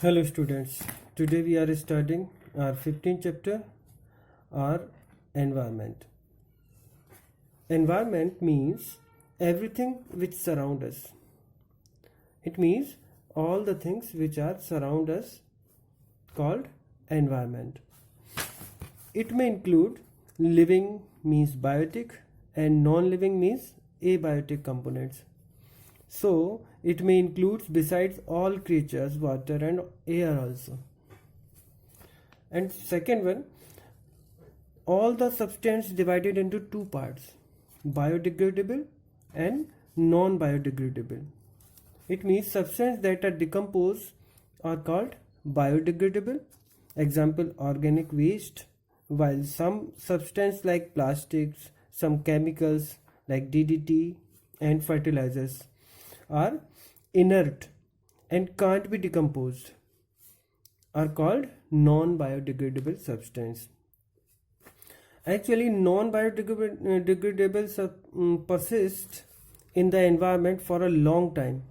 Hello students, today we are studying our 15th chapter, our environment. Environment means everything which surround us. It means all the things which are surround us called environment. It may include living means biotic and non-living means abiotic components. So it may include besides all creatures, water and air also. And second one, all the substance divided into two parts, biodegradable and non-biodegradable. It means substances that are decomposed are called biodegradable. Example, organic waste, while some substance like plastics, some chemicals like DDT and fertilizers are inert and can't be decomposed are called non-biodegradable substance. Actually, non-biodegradable persist in the environment for a long time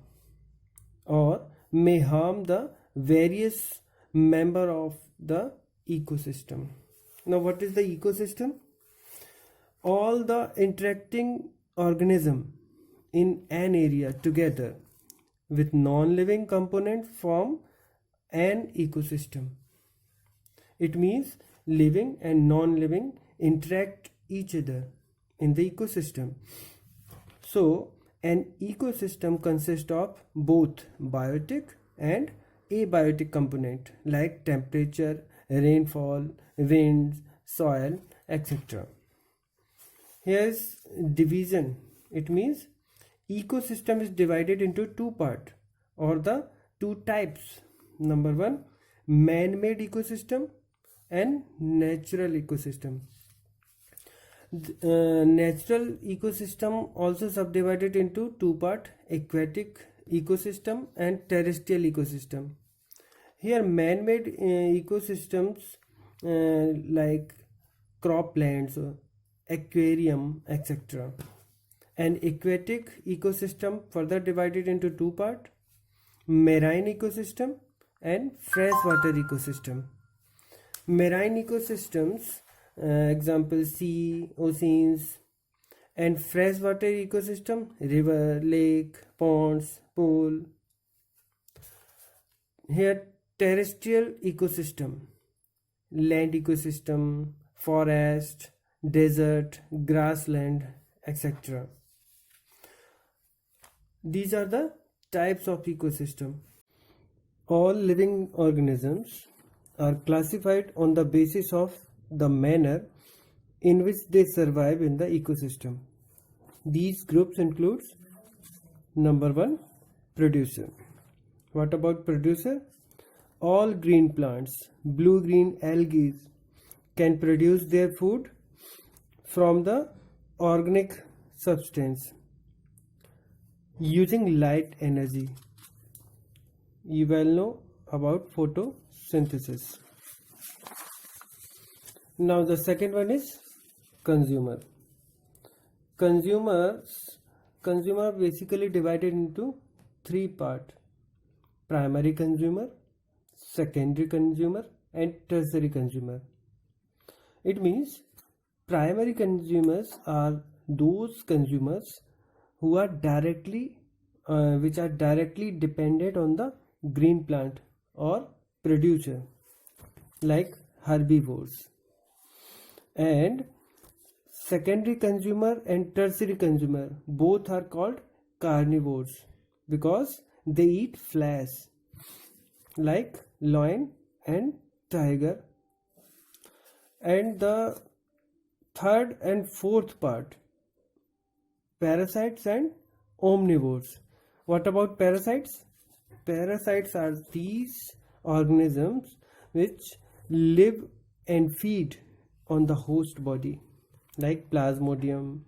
or may harm the various member of the ecosystem. Now, what is the ecosystem? All the interacting organism in an area together with non-living component form an ecosystem. It means living and non-living interact each other in the ecosystem. So an ecosystem consists of both biotic and abiotic component like temperature, rainfall, winds, soil, etc. Here's division. It means ecosystem is divided into two parts or the two types. Number one, man-made ecosystem and natural ecosystem. Natural ecosystem also subdivided into two parts, aquatic ecosystem and terrestrial ecosystem. Here man-made ecosystems like croplands, aquarium, etc. An aquatic ecosystem further divided into two parts, marine ecosystem and freshwater ecosystem. Marine ecosystems, example sea, oceans, and freshwater ecosystem, river, lake, ponds, pool. Here terrestrial ecosystem, land ecosystem, forest, desert, grassland, etc. These are the types of ecosystem. All living organisms are classified on the basis of the manner in which they survive in the ecosystem. These groups include number one, producer. What about producer? All green plants, blue-green algae can produce their food from the organic substance using light energy. You well know about photosynthesis. Now the second one is consumer. Consumer basically divided into three parts: primary consumer, secondary consumer and tertiary consumer. It means primary consumers are those consumers who are directly dependent on the green plant or producer, like herbivores. And secondary consumer and tertiary consumer both are called carnivores because they eat flesh like lion and tiger. And the third and fourth part, parasites and omnivores. What about parasites? Parasites are these organisms which live and feed on the host body like plasmodium,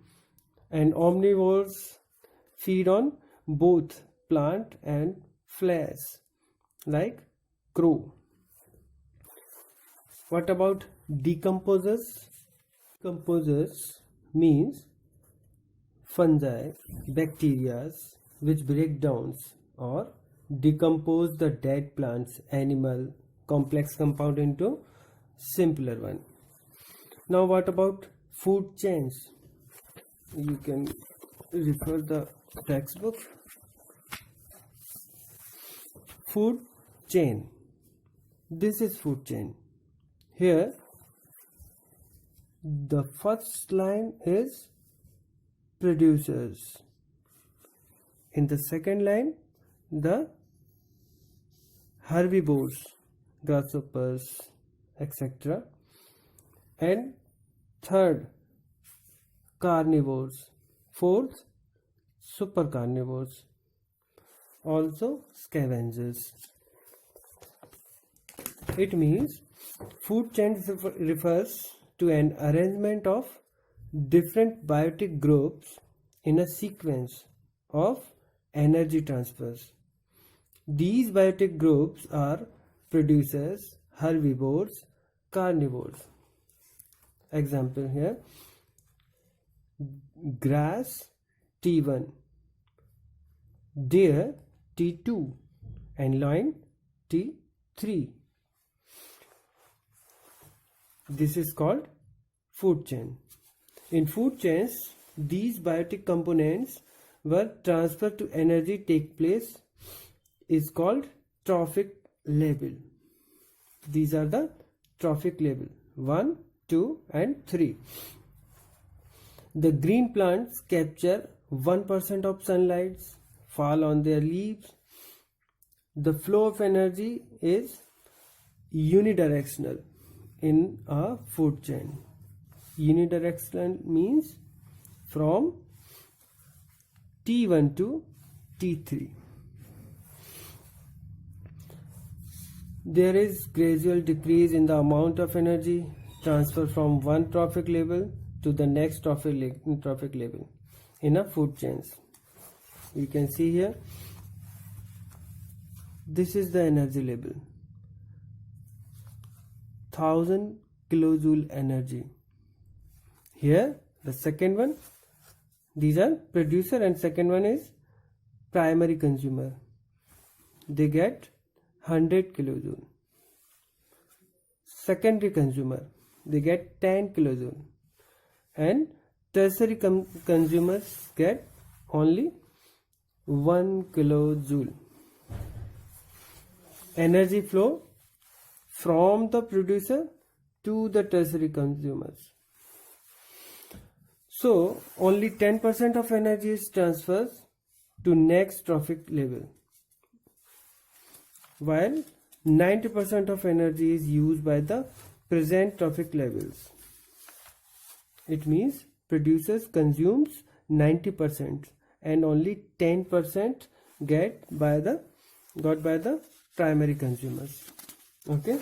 and omnivores feed on both plant and flesh like crow. What about decomposers? Decomposers means fungi, bacteria which break down or decompose the dead plants, animal, complex compound into simpler one. Now what about food chains? You can refer the textbook. Food chain. This is food chain. Here the first line is producers. In the second line, the herbivores, grasshoppers, etc. And third, carnivores. Fourth, super carnivores. Also scavengers. It means food chain refers to an arrangement of different biotic groups in a sequence of energy transfers. These biotic groups are producers, herbivores, carnivores. Example here: grass T1, deer T2, and lion T3. This is called food chain. In food chains, these biotic components where transfer to energy take place is called trophic level. These are the trophic level 1, 2 and 3. The green plants capture 1% of sunlight, fall on their leaves. The flow of energy is unidirectional in a food chain. Unidirectional means from T1 to T3. There is gradual decrease in the amount of energy transfer from one trophic level to the next trophic level in a food chains. You can see here, this is the energy level, 1000 kilojoule energy. Here the second one, these are producer, and second one is primary consumer. They get 100 kilojoule. Secondary consumer, they get 10 kilojoule, and tertiary consumers get only 1 kilojoule. Energy flow from the producer to the tertiary consumers. So only 10% of energy is transferred to next trophic level, while 90% of energy is used by the present trophic levels. It means producers consumes 90% and only 10% got by the primary consumers. Okay.